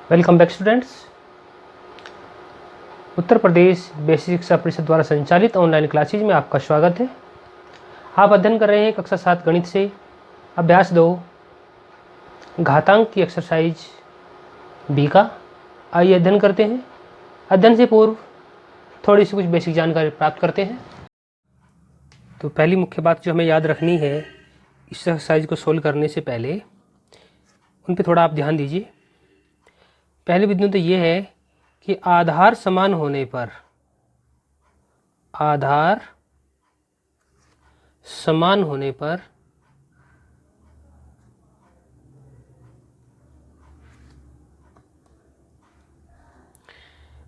Welcome back students. Uttar Pradesh basic Shiksha Parishad द्वारा संचालित online classes में आपका स्वागत है। आप अध्ययन कर रहे हैं कक्षा 7 गणित से अभ्यास 2 घातांक की एक्सरसाइज बी का। आइए अध्ययन करते हैं। अध्ययन से पूर्व थोड़ी सी कुछ बेसिक जानकारी प्राप्त करते हैं। तो पहली मुख्य बात जो हमें याद रखनी है इस एक्सरसाइज को सोल्व करने से पहले, उन पर थोड़ा आप ध्यान दीजिए। पहले बिंदु तो ये है कि आधार समान होने पर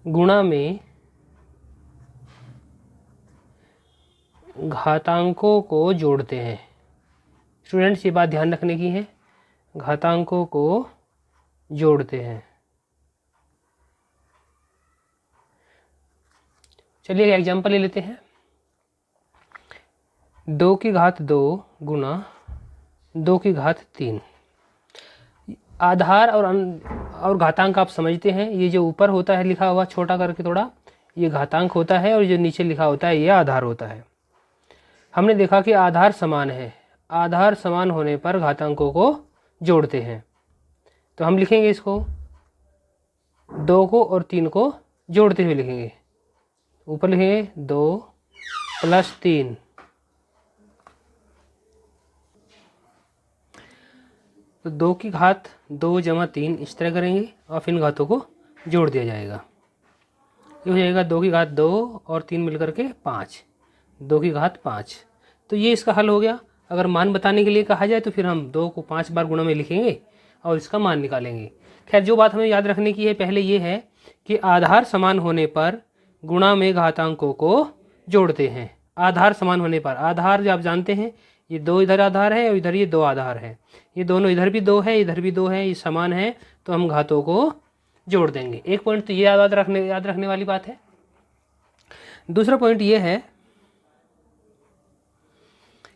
गुणा में घातांकों को जोड़ते हैं। स्टूडेंट्स ये बात ध्यान रखने की है, घातांकों को जोड़ते हैं। चलिए एक एग्जांपल ले लेते हैं। 2 की घात 2 गुना 2 की घात 3। आधार और घातांक आप समझते हैं। ये जो ऊपर होता है लिखा हुआ छोटा करके थोड़ा, ये घातांक होता है, और जो नीचे लिखा होता है ये आधार होता है। हमने देखा कि आधार समान है, आधार समान होने पर घातांकों को जोड़ते हैं। तो हम लिखेंगे इसको 2 को और 3 को जोड़ते हुए लिखेंगे। ऊपर लिखेंगे 2 + 3। तो 2 की घात 2 + 3 इस तरह करेंगे और फिर इन घातों को जोड़ दिया जाएगा। ये हो जाएगा 2 की घात 2 और 3 मिलकर के 5, 2 की घात 5। तो ये इसका हल हो गया। अगर मान बताने के लिए कहा जाए तो फिर हम 2 को 5 बार गुणा में लिखेंगे और इसका मान निकालेंगे। खैर, जो बात हमें याद रखने की है पहले ये है कि आधार समान होने पर गुणा में घातांकों को जोड़ते हैं। आधार समान होने पर, आधार जो आप जानते हैं, ये 2 इधर आधार है और इधर ये 2 आधार है, ये दोनों इधर भी 2 है इधर भी 2 है, ये समान है, तो हम घातों को जोड़ देंगे। एक पॉइंट तो ये याद रखने वाली बात है। दूसरा पॉइंट ये है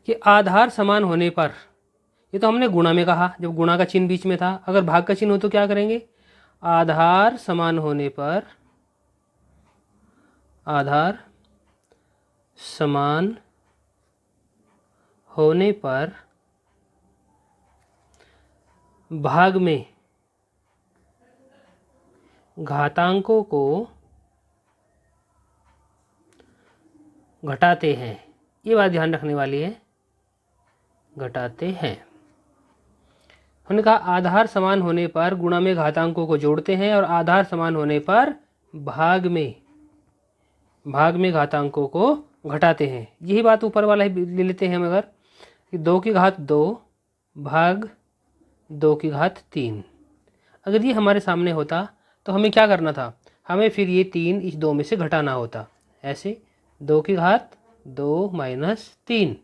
कि आधार समान होने पर, ये तो हमने गुणा में कहा जब गुणा का चिन्ह बीच में था। अगर भाग का चिन्ह हो तो क्या करेंगे? आधार समान होने पर, आधार समान होने पर भाग में घातांकों को घटाते हैं। ये बात ध्यान रखने वाली है, घटाते हैं। हमने कहा आधार समान होने पर गुणा में घातांकों को जोड़ते हैं और आधार समान होने पर भाग में घातांकों को घटाते हैं। यही बात ऊपर वाला ही ले लेते हैं हम। अगर कि 2 की घात 2 भाग 2 की घात 3, अगर ये हमारे सामने होता तो हमें क्या करना था? हमें फिर ये 3 इस 2 में से घटाना होता। ऐसे 2 की घात 2 - 3,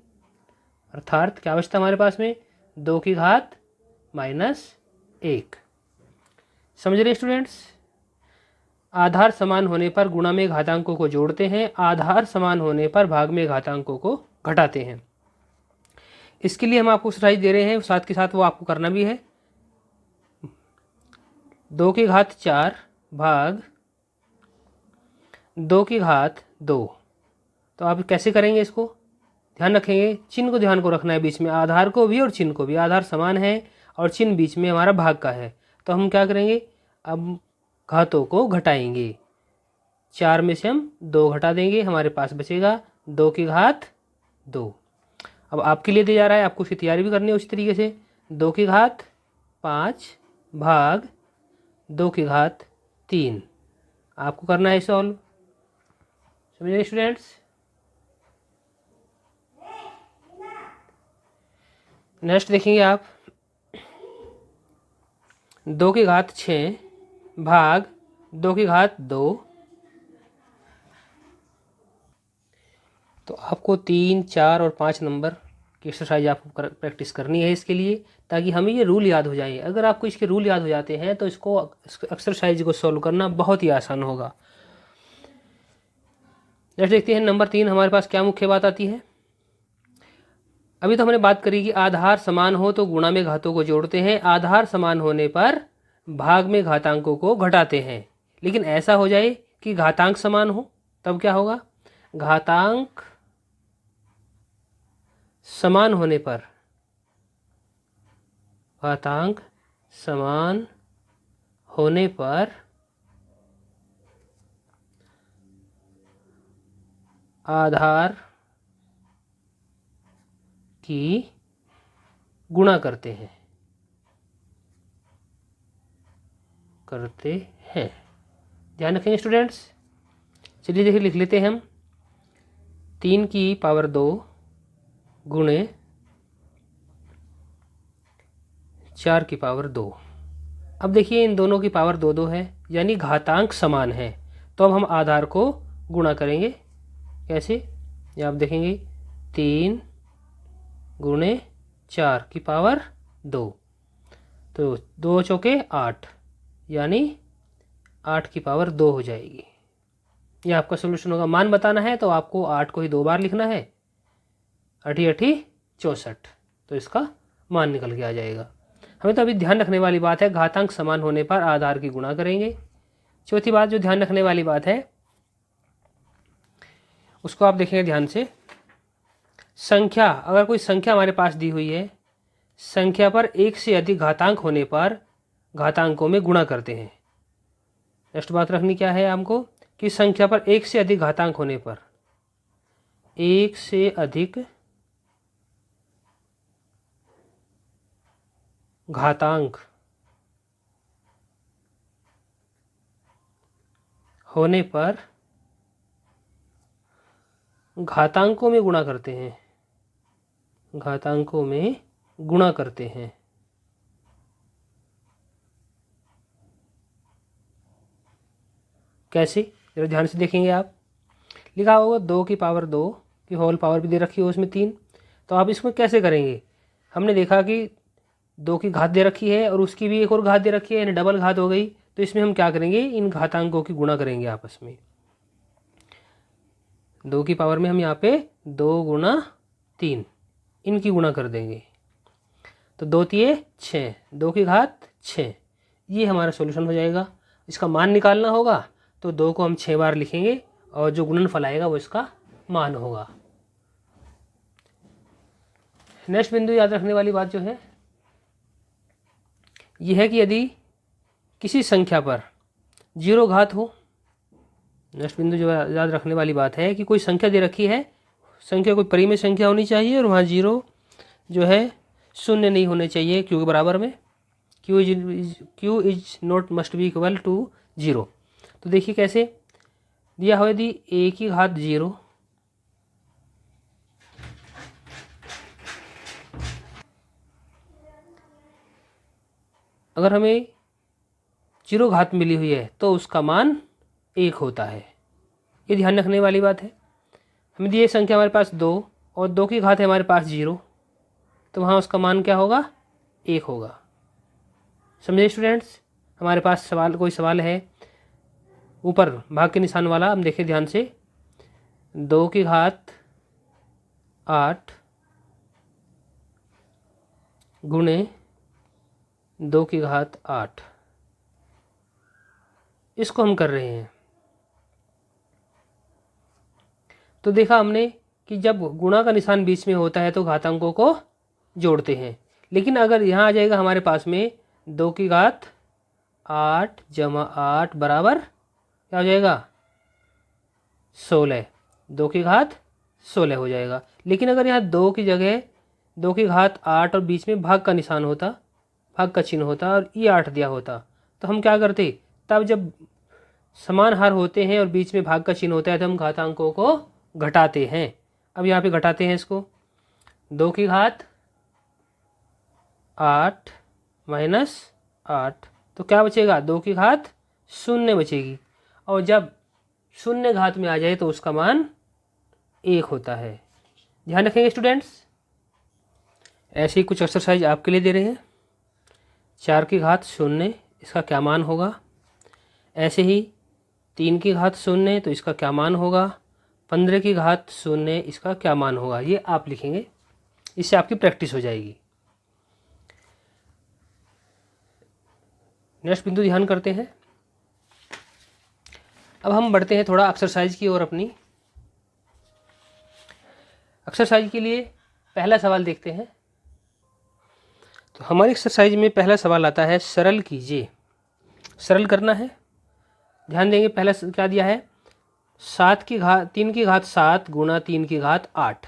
अर्थात क्या बचता हमारे पास में? 2 की घात -1। समझ रहे स्टूडेंट्स? आधार समान होने पर गुणा में घातांकों को जोड़ते हैं, आधार समान होने पर भाग में घातांकों को घटाते हैं। इसके लिए हम आपको एक्सरसाइज दे रहे हैं, साथ के साथ वो आपको करना भी है। 2 की घात 4 भाग 2 की घात 2। तो आप कैसे करेंगे इसको? ध्यान रखेंगे, चिन्ह को ध्यान को रखना है बीच में, आधार को भी और चिन्ह को भी। आधार समान है और चिन्ह बीच में हमारा भाग का है, तो हम क्या करेंगे? अब घातों को घटाएंगे। 4 में से हम 2 घटा देंगे, हमारे पास बचेगा 2 की घात 2। अब आपके लिए दिया जा रहा है, आपको उसकी तैयारी भी करनी है उसी तरीके से। 2 की घात 5 भाग 2 की घात 3 आपको करना है सॉल्व। समझिए स्टूडेंट्स? नेक्स्ट देखेंगे आप 2 की घात 6 भाग 2 की घात 2। तो आपको 3, 4 और 5 नंबर की एक्सरसाइज आपको प्रैक्टिस करनी है इसके लिए, ताकि हमें ये रूल याद हो जाए। अगर आपको इसके रूल याद हो जाते हैं तो इसको एक्सरसाइज को सॉल्व करना बहुत ही आसान होगा। नेक्स्ट देखते हैं नंबर 3 हमारे पास क्या मुख्य बात आती है। अभी तो हमने बात करी कि आधार समान हो तो गुणा में घातों को जोड़ते हैं, आधार समान होने पर भाग में घातांकों को घटाते हैं। लेकिन ऐसा हो जाए कि घातांक समान हो, तब क्या होगा? घातांक समान होने पर, घातांक समान होने पर आधार की गुणा करते हैं, ध्यान रखेंगे स्टूडेंट्स। चलिए देखिए, लिख लेते हैं हम 3 की पावर 2 गुणे 4 की पावर 2। अब देखिए इन दोनों की पावर 2 2 है, यानी घातांक समान है। तो अब हम आधार को गुणा करेंगे। कैसे? ये आप देखेंगे 3 गुणे 4 की पावर 2, तो 2 चौके 8, यानी 8 की पावर 2 हो जाएगी। ये आपका सोल्यूशन होगा। मान बताना है तो आपको 8 को ही 2 बार लिखना है, 8 8 64, तो इसका मान निकल के आ जाएगा। हमें तो अभी ध्यान रखने वाली बात है, घातांक समान होने पर आधार की गुणा करेंगे। चौथी बात जो ध्यान रखने वाली बात है उसको आप देखेंगे ध्यान से। संख्या, अगर कोई संख्या हमारे पास दी हुई है, संख्या पर 1 से अधिक घातांक होने पर घातांकों में गुणा करते हैं। नेक्स्ट बात रखनी क्या है हमको कि संख्या पर 1 से अधिक घातांक होने पर, 1 से अधिक घातांक होने पर घातांकों में गुणा करते हैं, घातांकों में गुणा करते हैं। कैसे? जरा ध्यान से देखेंगे आप। लिखा होगा 2 की पावर 2 की होल पावर भी दे रखी है उसमें 3। तो आप इसमें कैसे करेंगे? हमने देखा कि 2 की घात दे रखी है और उसकी भी एक और घात दे रखी है, यानी डबल घात हो गई। तो इसमें हम क्या करेंगे? इन घातांकों की गुणा करेंगे आपस में। 2 की पावर में हम यहाँ पे 2 गुणा 3 इनकी गुणा कर देंगे, तो 2 तिये 6, 2 की घात 6, ये हमारा सॉल्यूशन हो जाएगा। इसका मान निकालना होगा तो 2 को हम 6 बार लिखेंगे और जो गुणनफल आएगा वो इसका मान होगा। नेक्स्ट बिंदु याद रखने वाली बात जो है यह है कि यदि किसी संख्या पर 0 घात हो, नेक्स्ट बिंदु जो याद रखने वाली बात है कि कोई संख्या दे रखी है, संख्या कोई परिमेय संख्या होनी चाहिए और वहाँ 0 जो है शून्य नहीं होने चाहिए क्यू के बराबर में। Q is not must be equal to 0। तो देखिए कैसे दिया हो, यदि a की घात 0 अगर हमें 0 घात मिली हुई है तो उसका मान 1 होता है। ये ध्यान रखने वाली बात है। हमें दिए संख्या हमारे पास 2 और 2 की घात है हमारे पास 0, तो वहाँ उसका मान क्या होगा? 1 होगा। समझे स्टूडेंट्स? हमारे पास कोई सवाल है ऊपर भाग के निशान वाला, हम देखें ध्यान से। 2 की घात 8 गुणे 2 की घात 8, इसको हम कर रहे हैं। तो देखा हमने कि जब गुणा का निशान बीच में होता है तो घातांकों को जोड़ते हैं। लेकिन अगर यहाँ आ जाएगा हमारे पास में 2 की घात 8 जमा 8 बराबर क्या हो जाएगा? 16, 2 की घात 16 हो जाएगा। लेकिन अगर यहाँ 2 की जगह 2 की घात 8 और बीच में भाग का निशान होता, भाग का चिन्ह होता और ये 8 दिया होता, तो हम क्या करते? तब जब समान हार होते हैं और बीच में भाग का चिन्ह होता है तो हम घातांकों को घटाते हैं। अब यहाँ पे घटाते हैं इसको, 2 की घात 8 माइनस 8, तो क्या बचेगा? 2 की घात 0 बचेगी। और जब 0 घात में आ जाए तो उसका मान 1 होता है। ध्यान रखेंगे स्टूडेंट्स। ऐसे ही कुछ एक्सरसाइज आपके लिए दे रहे हैं। 4 की घात 0, इसका क्या मान होगा? ऐसे ही 3 की घात 0, तो इसका क्या मान होगा? 15 की घात 0, इसका क्या मान होगा? ये आप लिखेंगे, इससे आपकी प्रैक्टिस हो जाएगी। नेक्स्ट बिंदु ध्यान करते हैं। अब हम बढ़ते हैं थोड़ा एक्सरसाइज की ओर अपनी। एक्सरसाइज के लिए पहला सवाल देखते हैं। तो हमारी एक्सरसाइज में पहला सवाल आता है, सरल कीजिए। सरल करना है, ध्यान देंगे। पहला क्या दिया है, 3 की घात 7 गुणा 3 की घात 8।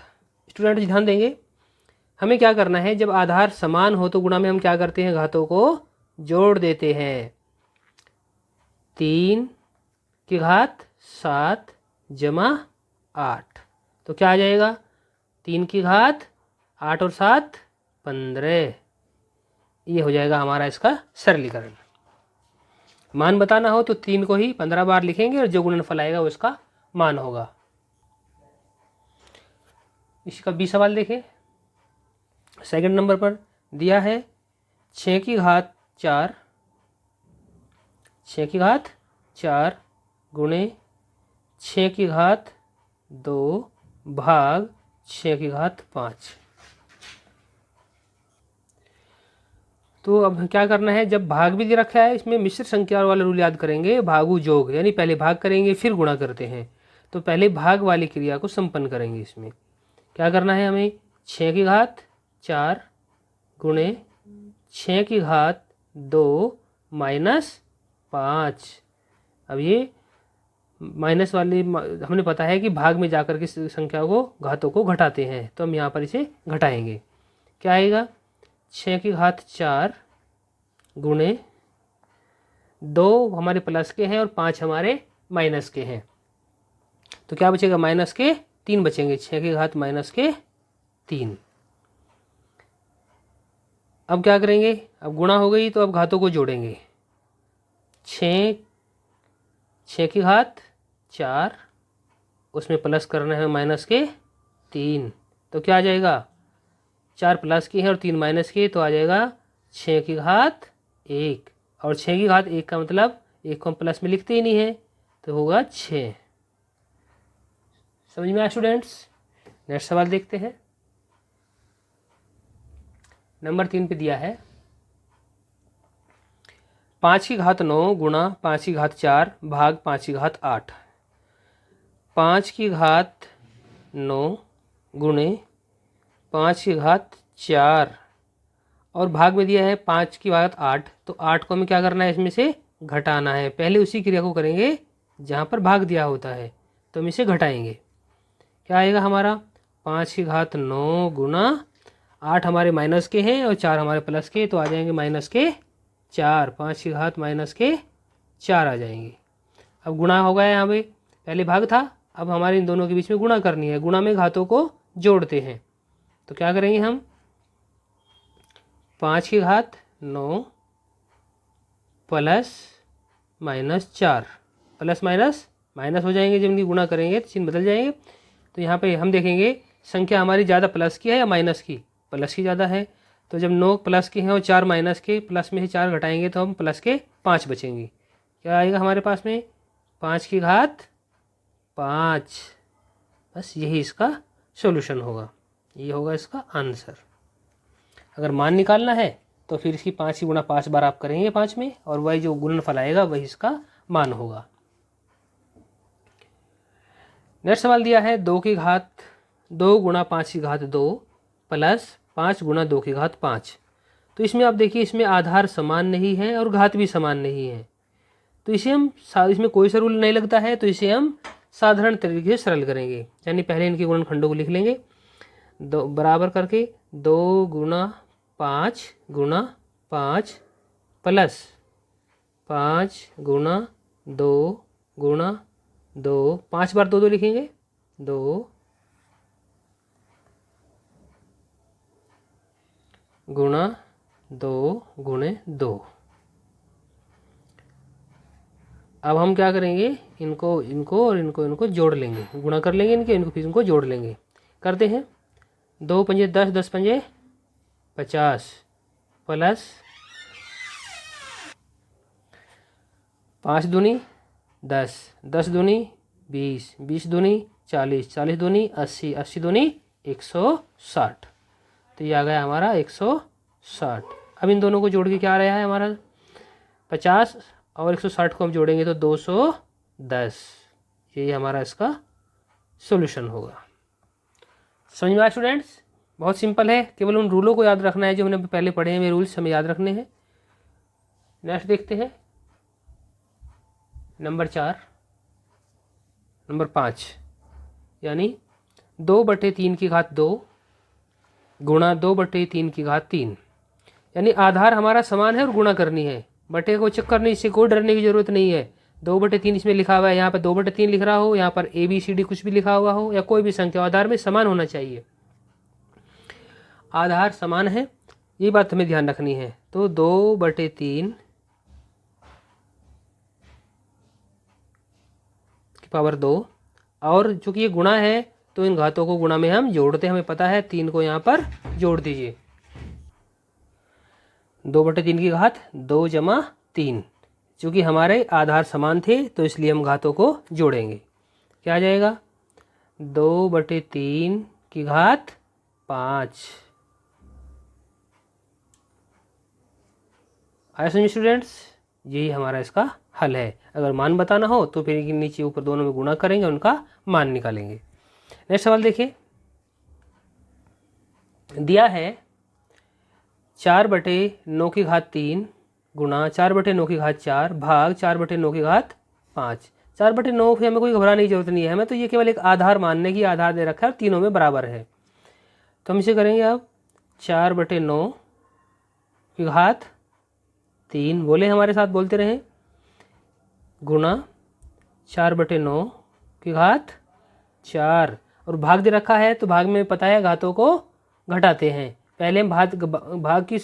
स्टूडेंट ध्यान देंगे, हमें क्या करना है, जब आधार समान हो तो गुणा में हम क्या करते हैं, घातों को जोड़ देते हैं। 3 की घात 7 जमा 8, तो क्या आ जाएगा, 3 की घात 8 और 7 15। ये हो जाएगा हमारा इसका सरलीकरण। मान बताना हो तो 3 को ही 15 बार लिखेंगे और जो गुणनफल आएगा वो इसका मान होगा। इसका बी सवाल देखें। सेकंड नंबर पर दिया है 6 की घात 4 गुणे 6 की घात 2 भाग 6 की घात 5। तो अब क्या करना है, जब भाग भी दे रखा है, इसमें मिश्र संख्या वाला रूल याद करेंगे, भागु जोग, यानी पहले भाग करेंगे फिर गुणा करते हैं। तो पहले भाग वाली क्रिया को संपन्न करेंगे। इसमें क्या करना है, हमें 6 की घात 4 गुणे 6 की घात 2 माइनस 5। अब ये माइनस वाली हमने पता है कि भाग में जाकर के संख्या को, घातों को घटाते हैं, तो हम यहाँ पर इसे घटाएंगे। क्या आएगा, 6 की घात 4 गुणे 2 हमारे प्लस के हैं और 5 हमारे माइनस के हैं, तो क्या बचेगा, माइनस के 3 बचेंगे। 6 की घात माइनस के 3। अब क्या करेंगे, अब गुणा हो गई तो अब घातों को जोड़ेंगे। 6 की घात 4, उसमें प्लस करना है माइनस के 3, तो क्या आ जाएगा, 4 प्लस की है और 3 माइनस की, तो आ जाएगा 6 की घात 1। और 6 की घात 1 का मतलब 1 को हम प्लस में लिखते ही नहीं है, तो होगा 6। समझ में आया स्टूडेंट्स। नेक्स्ट सवाल देखते हैं। नंबर 3 पे दिया है 5 की घात 9 गुणा 5 की घात 4 भाग 5 की घात 8। 5 की घात 9 गुणे 5 की घात 4 और भाग में दिया है 5 की घात 8, तो 8 को हमें क्या करना है, इसमें से घटाना है। पहले उसी क्रिया को करेंगे जहाँ पर भाग दिया होता है, तो हम इसे घटाएंगे। क्या आएगा हमारा, 5 की घात 9 गुणा 8 हमारे माइनस के हैं और 4 हमारे प्लस के, तो आ जाएंगे माइनस के 4। 5 की घात माइनस के 4 आ जाएंगे। अब गुणा हो गया, यहाँ पे पहले भाग था, अब हमारे इन दोनों के बीच में गुणा करनी है। गुणा में घातों को जोड़ते हैं, तो क्या करेंगे हम, 5 की घात 9 plus minus 4, plus minus minus हो जाएंगे, जब इनकी गुणा करेंगे तो चिन्ह बदल जाएंगे। तो यहाँ पे हम देखेंगे संख्या हमारी ज़्यादा प्लस की है या माइनस की, प्लस की ज़्यादा है। तो जब 9 प्लस के हैं और 4 माइनस के, प्लस में से 4 घटाएंगे तो हम प्लस के 5 बचेंगे। क्या आएगा हमारे पास में, 5 की घात 5। बस यही इसका सॉल्यूशन होगा, ये होगा इसका आंसर। अगर मान निकालना है तो फिर इसकी 5 की गुणा 5 बार आप करेंगे 5 में, और वही जो गुणनफल आएगा वही इसका मान होगा। नेक्स्ट सवाल दिया है 2 की घात 2 गुणा 5 की घात 2 प्लस 5 गुणा 2 की घात 5। तो इसमें आप देखिए, इसमें आधार समान नहीं है और घात भी समान नहीं है, तो इसे हम, इसमें कोई सा रूल नहीं लगता है, तो इसे हम साधारण तरीके से सरल करेंगे। यानी पहले इनके गुणनखंडों को लिख लेंगे, 2 बराबर करके 2 गुणा 5 गुणा 5 प्लस 5 गुणा 2 गुणा 2, 5 बार 2 2 लिखेंगे, 2 गुणा 2 गुणे 2। अब हम क्या करेंगे, इनको और इनको जोड़ लेंगे, गुणा कर लेंगे इनको फिर इनको जोड़ लेंगे। करते हैं, 2 पंजे 10, 10 पंजे 50 प्लस 5 दूनी 10, 10 दूनी 20, 20 दूनी 40, 40 दूनी 80, 80 दूनी 160। तो ये आ गया हमारा 160। अब इन दोनों को जोड़ के क्या आ रहा है हमारा, 50 और 160 को हम जोड़ेंगे तो 210। ये हमारा इसका सॉल्यूशन होगा। समझ में आया स्टूडेंट्स? बहुत सिंपल है, केवल उन रूलों को याद रखना है जो हमने पहले पढ़े हैं। वे रूल्स हमें याद रखने हैं। नेक्स्ट देखते हैं नंबर 5, यानी 2/3 की घात 2 गुणा 2/3 की घात 3। यानी आधार हमारा समान है और गुणा करनी है। बटे को चक्कर नहीं, इससे कोई डरने की जरूरत नहीं है। 2/3 इसमें लिखा हुआ है, यहाँ पर 2/3 लिख रहा हो, यहाँ पर ABCD कुछ भी लिखा हुआ हो, या कोई भी संख्या आधार में समान होना चाहिए। आधार समान है, ये बात हमें ध्यान रखनी है। तो 2/3 की पावर 2, और चूंकि ये गुणा है तो इन घातों को गुणा में हम जोड़ते हैं। हमें पता है 3 को यहाँ पर जोड़ दीजिए। 2/3 की घात 2 जमा 3। चूंकि हमारे आधार समान थे तो इसलिए हम घातों को जोड़ेंगे। क्या आ जाएगा? 2/3 की घात 5। आया समझ स्टूडेंट्स? यही हमारा इसका हल है। अगर मान बताना हो तो फिर नीचे ऊपर दोनों में गुणा करेंगे, उनका मान निकालेंगे। नेक्स्ट सवाल देखिए, दिया है 4/9 की घात 3 गुणा 4/9 की घात 4 भाग 4/9 की घात 5। 4/9 से हमें कोई घबराने की जरूरत नहीं है, हमें तो ये केवल एक आधार मानने की, आधार दे रखा है और तीनों में बराबर है। तो हम इसे करेंगे अब 4/9 की घात 3, बोले हमारे साथ, बोलते रहे, गुणा 4/9 की घात 4, और भाग दे रखा है तो भाग में पता है घातों को घटाते हैं। पहले हम भाग की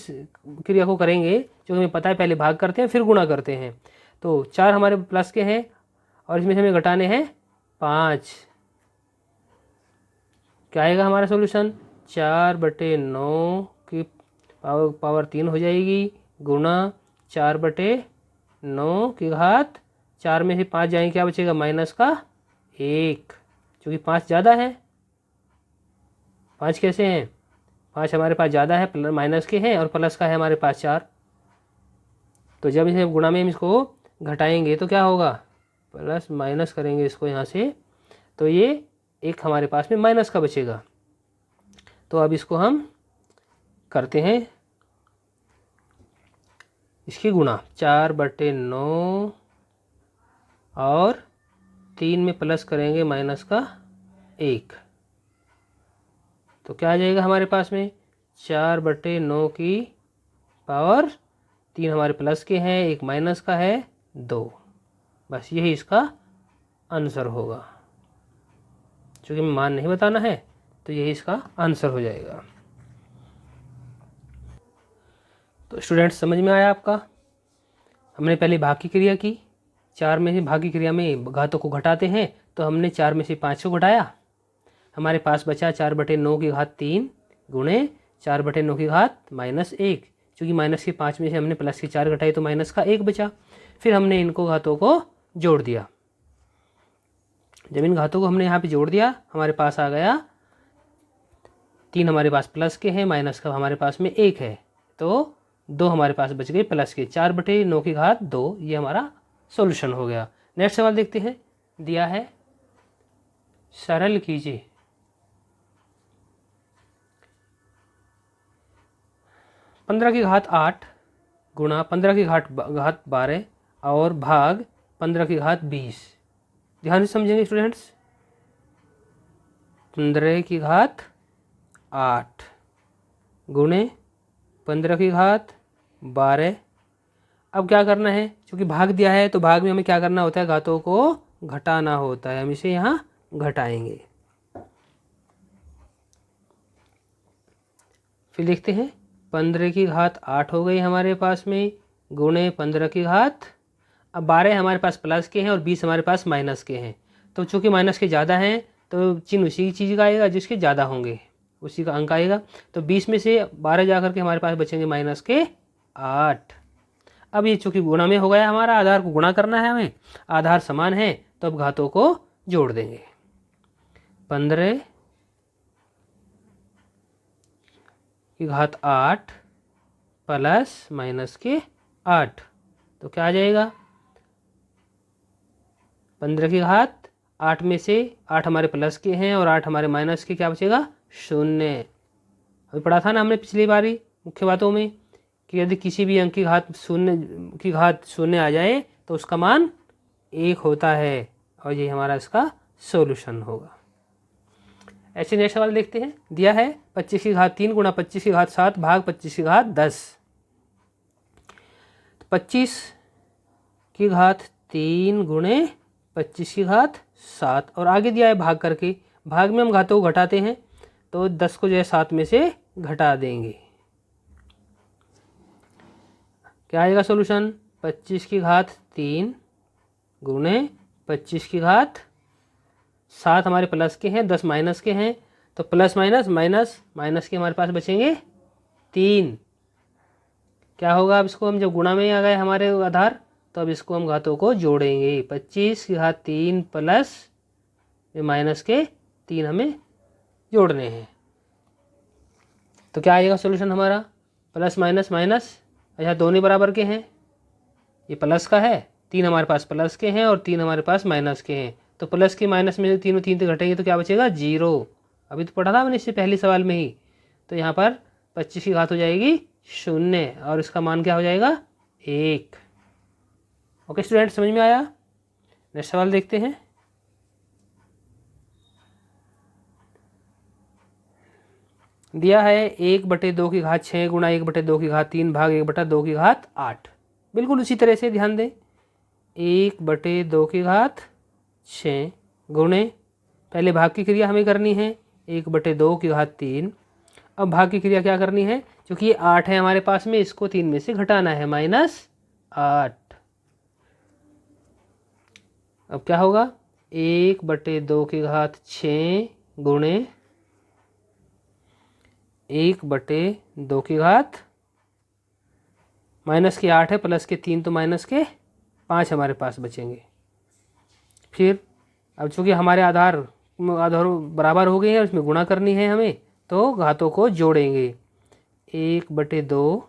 क्रिया को करेंगे, जो हमें पता है पहले भाग करते हैं फिर गुणा करते हैं। तो 4 हमारे प्लस के हैं और इसमें से हमें घटाने हैं 5। क्या आएगा हमारा सॉल्यूशन? 4/9 की पावर 3 हो जाएगी, गुणा 4/9 की घात 4 में से 5 जाएंगे, क्या बचेगा? माइनस का 1, क्योंकि 5 ज़्यादा है। 5 कैसे हैं? 5 हमारे पास ज़्यादा है, माइनस के हैं, और प्लस का है हमारे पास 4। तो जब इसे गुणा में हम इसको घटाएंगे तो क्या होगा? प्लस माइनस करेंगे इसको यहाँ से, तो ये एक हमारे पास में माइनस का बचेगा। तो अब इसको हम करते हैं इसकी गुणा, 4/9 और 3 में प्लस करेंगे माइनस का 1। तो क्या आ जाएगा हमारे पास में? 4/9 की पावर 3 हमारे प्लस के हैं, 1 माइनस का है 2। बस यही इसका आंसर होगा। चूँकि मान नहीं बताना है तो यही इसका आंसर हो जाएगा। तो स्टूडेंट्स समझ में आया आपका? हमने पहले भाग की क्रिया की, 4 में से भाग की क्रिया में घातों को घटाते हैं, तो हमने 4 में से 5 को घटाया, हमारे पास बचा 4/9 की घात 3 गुणे 4/9 की घात -1। चूँकि माइनस के 5 में से हमने प्लस की 4 घटाई तो माइनस का 1 बचा। फिर हमने इनको घातों को जोड़ दिया। जब इन घातों को हमने यहाँ पे जोड़ दिया, हमारे पास आ गया 3 हमारे पास प्लस के हैं, माइनस का हमारे पास में 1 है, तो 2 हमारे पास बच गए प्लस के। 4/9 की घात 2, ये हमारा सॉल्यूशन हो गया। नेक्स्ट सवाल देखते हैं, दिया है सरल कीजिए 15 की घात 8 गुणा 15 की घात 12 और भाग 15 की घात 20। ध्यान से समझेंगे स्टूडेंट्स। 15 की घात 8 गुणे 15 की घात 12। अब क्या करना है? क्योंकि भाग दिया है तो भाग में हमें क्या करना होता है? घातों को घटाना होता है। हम इसे यहाँ घटाएंगे। फिर देखते हैं, 15 की घात 8 हो गई हमारे पास में, गुणे 15 की घात, अब 12 हमारे पास प्लस के हैं और 20 हमारे पास माइनस के हैं। तो चूँकि माइनस के ज़्यादा हैं तो चिन्ह उसी चीज़ का आएगा जिसके ज़्यादा होंगे, उसी का अंक आएगा। तो 20 में से 12 जा करके हमारे पास बचेंगे माइनस के 8। अब ये चूँकि गुणा में हो गया, हमारा आधार को गुणा करना है हमें, आधार समान है तो अब घातों को जोड़ देंगे। 15 की घात 8 प्लस माइनस के 8 तो क्या आ जाएगा, 15 की घात 8 में से 8 हमारे प्लस के हैं और 8 हमारे माइनस के, क्या बचेगा 0। अभी पढ़ा था ना हमने पिछली बारी मुख्य बातों में कि यदि किसी भी अंक की घात शून्य आ जाए तो उसका मान 1 होता है, और ये हमारा इसका सॉल्यूशन होगा। ऐसे नेक्स्ट सवाल देखते हैं। दिया है 25 की घात 3 गुणा 25 की घात 7 भाग 25 की घात 10। 25 की घात 3 गुणे 25 की घात 7 और आगे दिया है भाग करके। भाग में हम घातों को घटाते हैं तो 10 को जो है 7 में से घटा देंगे। क्या आएगा सॉल्यूशन, 25 की घात 3 गुणे 25 की घात 7 हमारे प्लस के हैं, 10 माइनस के हैं, तो प्लस माइनस माइनस माइनस के हमारे पास बचेंगे 3। क्या होगा, अब इसको हम जब गुणा में आ गए हमारे आधार, तो अब इसको हम घातों को जोड़ेंगे। 25 की घात 3 प्लस माइनस के 3 हमें जोड़ने हैं। तो क्या आएगा सॉल्यूशन हमारा, प्लस माइनस माइनस, अच्छा दोनों बराबर के हैं, ये प्लस का है, 3 हमारे पास प्लस के हैं और 3 हमारे पास माइनस के हैं, तो प्लस के माइनस में तीनों 3 से घटेंगे तो क्या बचेगा 0। अभी तो पढ़ा था मैंने इससे पहले सवाल में ही। तो यहाँ पर 25 की घात हो जाएगी 0 और इसका मान क्या हो जाएगा 1। ओके स्टूडेंट, समझ में आया। नेक्स्ट सवाल देखते हैं। दिया है 1/2 की घात 6 गुणा 1/2 की घात 3 भाग 1/2 की घात 8। बिल्कुल उसी तरह से ध्यान दें, 1/2 की घात 6 गुणे, पहले भाग की क्रिया हमें करनी है 1/2 की घात 3। अब भाग की क्रिया क्या करनी है, क्योंकि ये 8 है हमारे पास में, इसको 3 में से घटाना है, -8। अब क्या होगा, 1/2 की घात 6 गुणे 1/2 की घात, माइनस के 8 है प्लस के 3 तो माइनस के 5 हमारे पास बचेंगे। फिर अब चूंकि हमारे आधार बराबर हो गए हैं और इसमें गुणा करनी है हमें, तो घातों को जोड़ेंगे। 1/2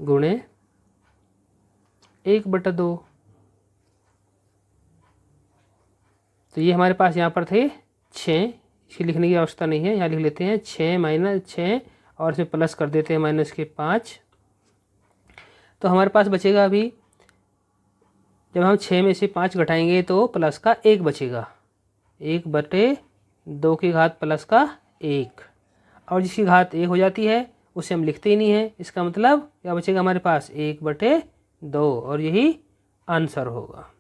गुणे 1/2, तो ये हमारे पास यहाँ पर थे 6, इसकी लिखने की आवश्यकता नहीं है, यहाँ लिख लेते हैं 6 माइनस 6 और इसमें प्लस कर देते हैं माइनस के 5। तो हमारे पास बचेगा अभी, जब हम 6 में से 5 घटाएंगे तो प्लस का 1 बचेगा, 1/2 की घात प्लस का 1, और जिसकी घात 1 हो जाती है उसे हम लिखते ही नहीं है। इसका मतलब क्या बचेगा हमारे पास 1/2 और यही आंसर होगा।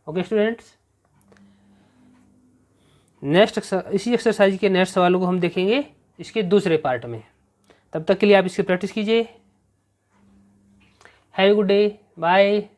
ओके स्टूडेंट्स, नेक्स्ट इसी एक्सरसाइज के नेक्स्ट सवालों को हम देखेंगे इसके दूसरे पार्ट में। तब तक के लिए आप इसकी प्रैक्टिस कीजिए। Have a good day, bye.